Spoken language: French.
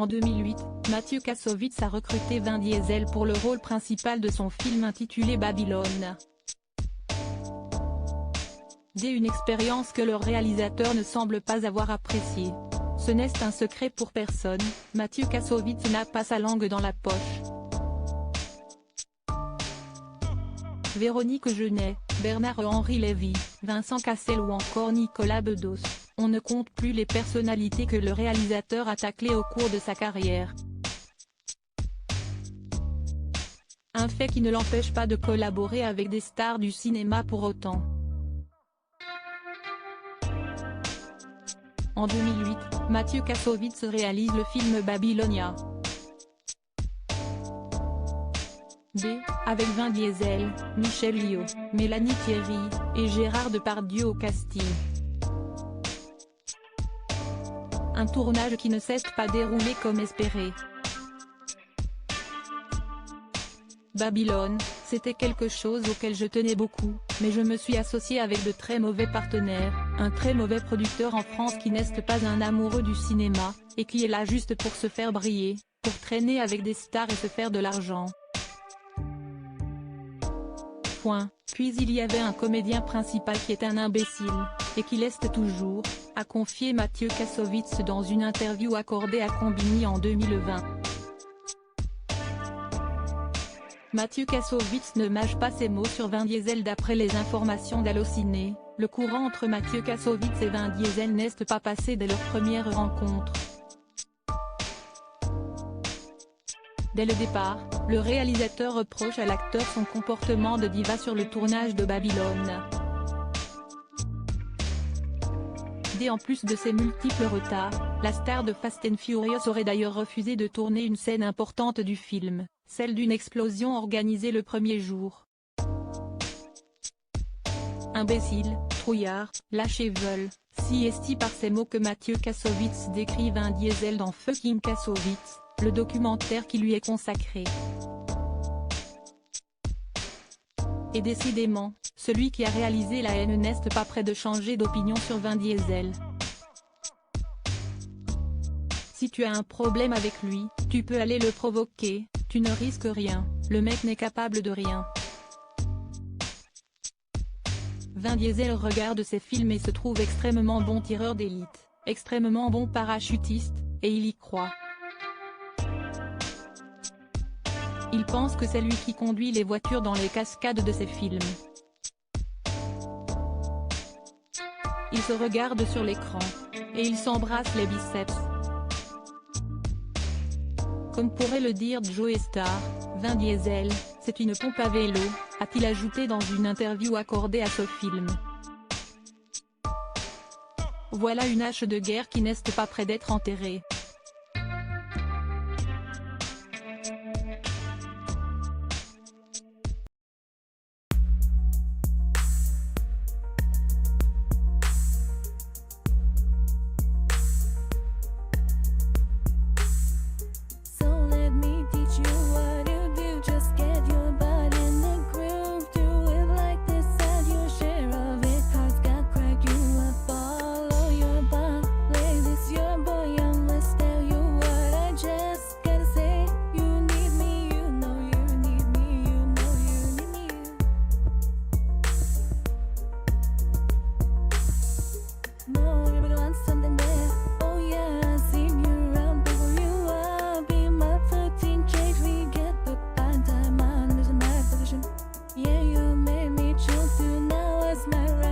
En 2008, Mathieu Kassovitz a recruté Vin Diesel pour le rôle principal de son film intitulé Babylone. Une expérience que le réalisateur ne semble pas avoir appréciée. Ce n'est un secret pour personne, Mathieu Kassovitz n'a pas sa langue dans la poche. Véronique Jeunet, Bernard-Henri Lévy, Vincent Cassel ou encore Nicolas Bedos, on ne compte plus les personnalités que le réalisateur a taclées au cours de sa carrière. Un fait qui ne l'empêche pas de collaborer avec des stars du cinéma pour autant. En 2008, Mathieu Kassovitz réalise le film Babylonia. Avec Vin Diesel, Michelle Yeoh, Mélanie Thierry, et Gérard Depardieu au casting. Un tournage qui ne s'est pas déroulé comme espéré. Babylone, c'était quelque chose auquel je tenais beaucoup, mais je me suis associé avec de très mauvais partenaires, un très mauvais producteur en France qui n'est pas un amoureux du cinéma, et qui est là juste pour se faire briller, pour traîner avec des stars et se faire de l'argent. Puis il y avait un comédien principal qui est un imbécile, et qui l'est toujours, a confié Mathieu Kassovitz dans une interview accordée à Combini en 2020. Mathieu Kassovitz ne mâche pas ses mots sur Vin Diesel. D'après les informations d'Allociné, le courant entre Mathieu Kassovitz et Vin Diesel n'est pas passé dès leur première rencontre. Dès le départ, le réalisateur reproche à l'acteur son comportement de diva sur le tournage de Babylone. En plus de ses multiples retards, la star de Fast and Furious aurait d'ailleurs refusé de tourner une scène importante du film, celle d'une explosion organisée le premier jour. Imbécile, trouillard, lâche-et-vole, si est par ces mots que Mathieu Kassovitz décrit Vin Diesel dans Fucking Kassovitz, le documentaire qui lui est consacré. Et décidément, celui qui a réalisé La haine n'est pas prêt de changer d'opinion sur Vin Diesel. Si tu as un problème avec lui, tu peux aller le provoquer, tu ne risques rien, le mec n'est capable de rien. Vin Diesel regarde ses films et se trouve extrêmement bon tireur d'élite, extrêmement bon parachutiste, et il y croit. Il pense que c'est lui qui conduit les voitures dans les cascades de ses films. Ils se regardent sur l'écran, et ils s'embrassent les biceps. Comme pourrait le dire Joe Star, Vin Diesel, c'est une pompe à vélo, a-t-il ajouté dans une interview accordée à ce film. Voilà une hache de guerre qui n'est pas près d'être enterrée. Yeah, you made me choose you, now it's my right.